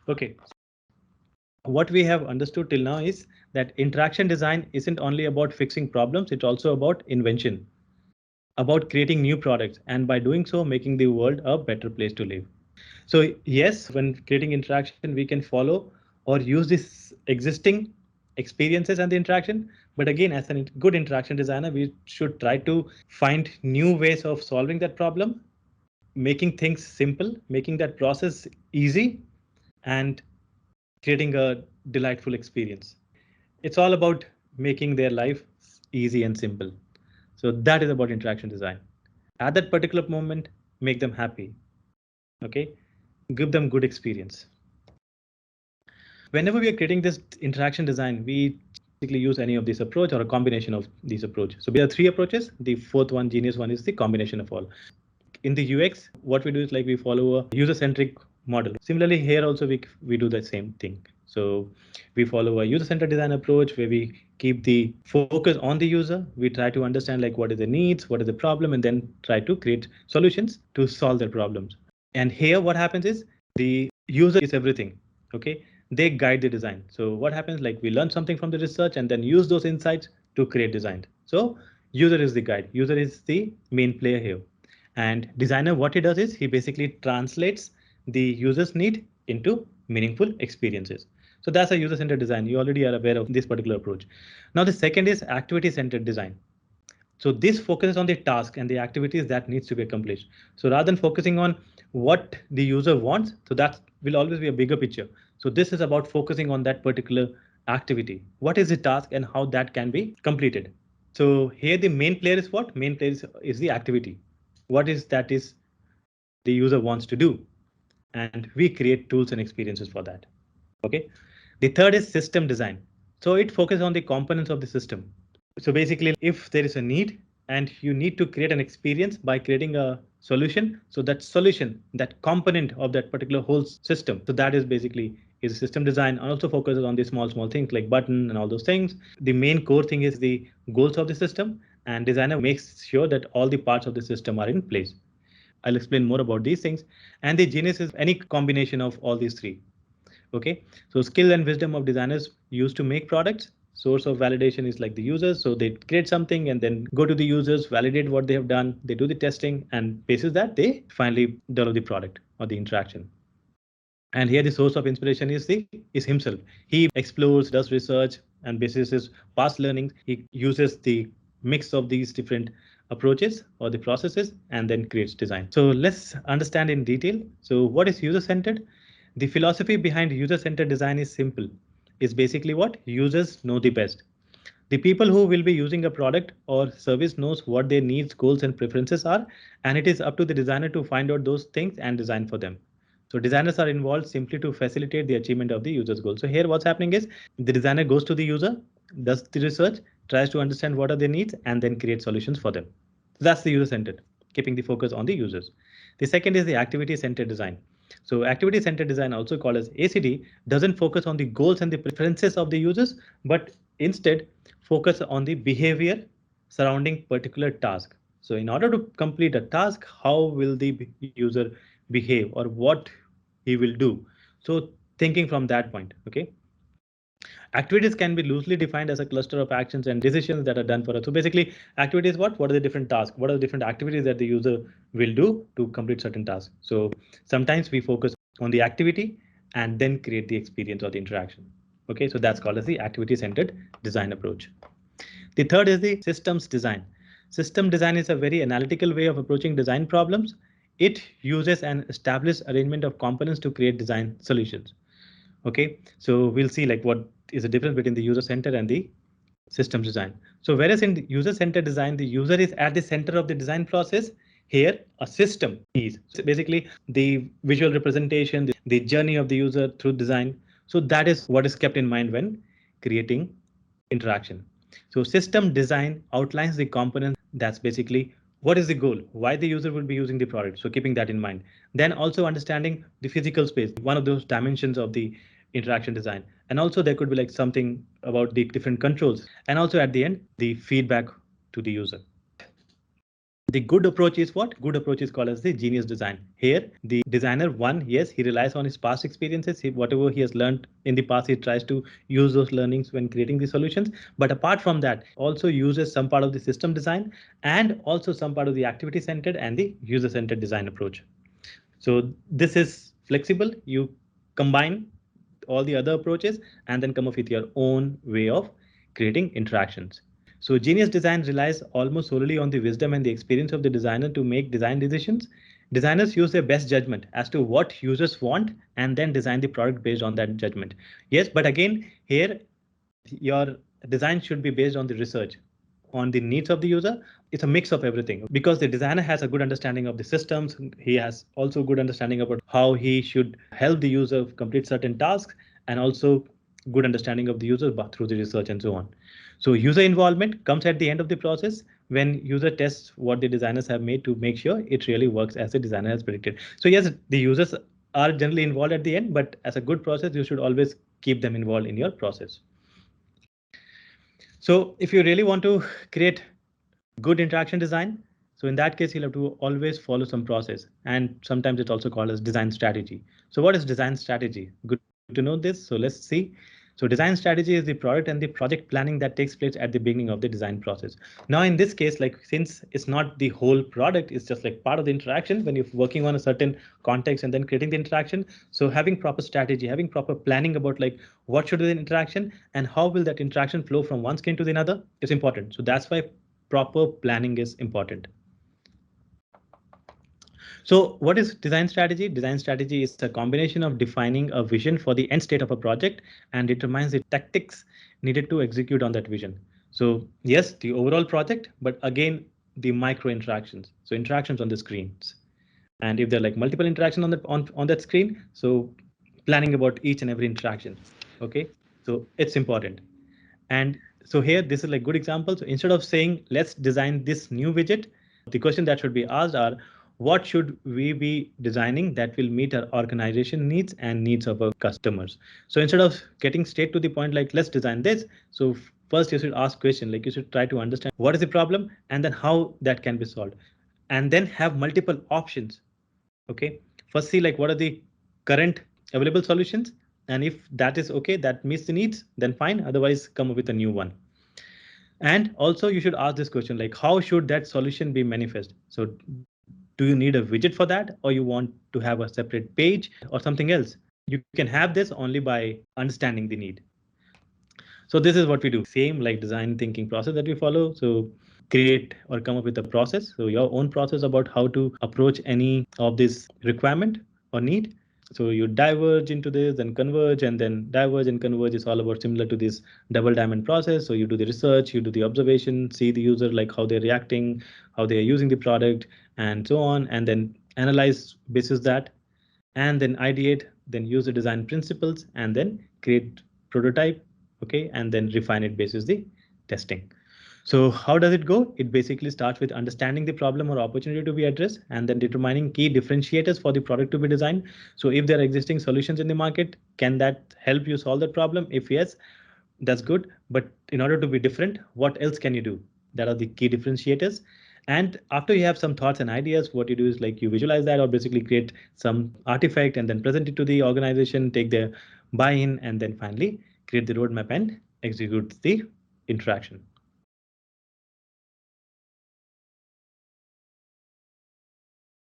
Okay. What we have understood till now is that interaction design isn't only about fixing problems, it's also about invention, about creating new products, and by doing so, making the world a better place to live. So yes, when creating interaction, we can follow or use this existing experiences and the interaction. But again, as a good interaction designer, we should try to find new ways of solving that problem, making things simple, making that process easy, and creating a delightful experience. It's all about making their life easy and simple. So that is about interaction design. At that particular moment, make them happy. Okay, give them good experience. Whenever we are creating this interaction design, we basically use any of this approach or a combination of these approaches. So we have three approaches. The fourth one, genius one, is the combination of all. In the UX, what we do is like we follow a user-centric model. Similarly, here also we do the same thing. So we follow a user-centered design approach where we keep the focus on the user. We try to understand like what are the needs, what is the problem, and then try to create solutions to solve their problems. And here what happens is the user is everything. Okay, they guide the design. So what happens, like we learn something from the research and then use those insights to create design. So user is the guide, user is the main player here. And designer, what he does is he basically translates the user's need into meaningful experiences. So that's a user-centered design. You already are aware of this particular approach. Now the second is activity-centered design. So this focuses on the task and the activities that needs to be accomplished. So rather than focusing on what the user wants, so that will always be a bigger picture. So this is about focusing on that particular activity. What is the task and how that can be completed? So here the main player is what? Main player is the activity. What is that is the user wants to do? And we create tools and experiences for that. Okay. The third is system design. So it focuses on the components of the system. So basically, if there is a need and you need to create an experience by creating a solution, so that solution, that component of that particular whole system, so that is basically is system design, and also focuses on the small things like button and all those things. The main core thing is the goals of the system, and designer makes sure that all the parts of the system are in place. I'll explain more about these things. And the genius is any combination of all these three. Okay, so skill and wisdom of designers used to make products. Source of validation is like the users. So they create something and then go to the users, validate what they have done. They do the testing, and basis that they finally develop the product or the interaction. And here the source of inspiration is himself. He explores, does research, and basis his past learnings, he uses the mix of these different approaches or the processes and then creates design. So let's understand in detail. So what is user-centered? The philosophy behind user-centered design is simple. It's basically what users know the best. The people who will be using a product or service knows what their needs, goals, and preferences are, and it is up to the designer to find out those things and design for them. So designers are involved simply to facilitate the achievement of the user's goal. So here what's happening is the designer goes to the user, does the research, tries to understand what are their needs, and then create solutions for them. So that's the user-centered, keeping the focus on the users. The second is the activity-centered design. So activity-centered design, also called as ACD, doesn't focus on the goals and the preferences of the users, but instead focus on the behavior surrounding particular task. So in order to complete a task, how will the user behave or what he will do? So thinking from that point, okay. Activities can be loosely defined as a cluster of actions and decisions that are done for us. So basically, activities what? What are the different tasks? What are the different activities that the user will do to complete certain tasks? So sometimes we focus on the activity and then create the experience or the interaction. Okay, so that's called as the activity-centered design approach. The third is the systems design. System design is a very analytical way of approaching design problems. It uses an established arrangement of components to create design solutions. Okay, so we'll see like what is the difference between the user center and the systems design. So whereas in the user centered design, the user is at the center of the design process. Here, a system is so basically the visual representation, the journey of the user through design. So that is what is kept in mind when creating interaction. So system design outlines the components. That's basically what is the goal, why the user will be using the product. So keeping that in mind, then also understanding the physical space, one of those dimensions of the interaction design. And also there could be like something about the different controls, and also at the end, the feedback to the user. The good approach is what? Good approach is called as the genius design. Here, the designer, one, yes, he relies on his past experiences. Whatever he has learned in the past, he tries to use those learnings when creating the solutions. But apart from that, also uses some part of the system design and also some part of the activity-centered and the user-centered design approach. So this is flexible. You combine all the other approaches and then come up with your own way of creating interactions. So genius design relies almost solely on the wisdom and the experience of the designer to make design decisions. Designers use their best judgment as to what users want and then design the product based on that judgment. Yes, but again, here your design should be based on the research, on the needs of the user. It's a mix of everything because the designer has a good understanding of the systems. He has also good understanding about how he should help the user complete certain tasks and also good understanding of the user through the research and so on. So user involvement comes at the end of the process when user tests what the designers have made to make sure it really works as the designer has predicted. So yes, the users are generally involved at the end, but as a good process, you should always keep them involved in your process. So if you really want to create good interaction design, so in that case, you'll have to always follow some process, and sometimes it's also called as design strategy. So what is design strategy? Good to know this. So let's see. So design strategy is the product and the project planning that takes place at the beginning of the design process. Now, in this case, like since it's not the whole product, it's just like part of the interaction when you're working on a certain context and then creating the interaction. So having proper strategy, having proper planning about like what should be the interaction and how will that interaction flow from one screen to the another is important. So that's why proper planning is important. So what is design strategy? Design strategy is a combination of defining a vision for the end state of a project and determines the tactics needed to execute on that vision. So yes, the overall project, but again, the micro interactions. So interactions on the screens. And if there are like multiple interactions on that screen, so planning about each and every interaction. Okay, so it's important. And so here, this is like good example. So instead of saying, let's design this new widget, the question that should be asked are, what should we be designing that will meet our organization needs and needs of our customers? So instead of getting straight to the point, like let's design this. So first you should ask question, like you should try to understand what is the problem and then how that can be solved. And then have multiple options. Okay, first see like what are the current available solutions, and if that is okay, that meets the needs, then fine, otherwise come up with a new one. And also you should ask this question, like how should that solution be manifest? So do you need a widget for that, or you want to have a separate page or something else? You can have this only by understanding the need. So this is what we do, same like design thinking process that we follow. So create or come up with a process, so your own process about how to approach any of this requirement or need. So you diverge into this, then converge, and then diverge and converge is all about similar to this double diamond process. So you do the research, you do the observation, see the user, like how they're reacting, how they're using the product, and so on, and then analyze basis that, and then ideate, then use the design principles, and then create prototype, okay, and then refine it basis the testing. So how does it go? It basically starts with understanding the problem or opportunity to be addressed and then determining key differentiators for the product to be designed. So if there are existing solutions in the market, can that help you solve that problem? If yes, that's good. But in order to be different, what else can you do? That are the key differentiators. And after you have some thoughts and ideas, what you do is like you visualize that or basically create some artifact and then present it to the organization, take their buy-in, and then finally create the roadmap and execute the interaction.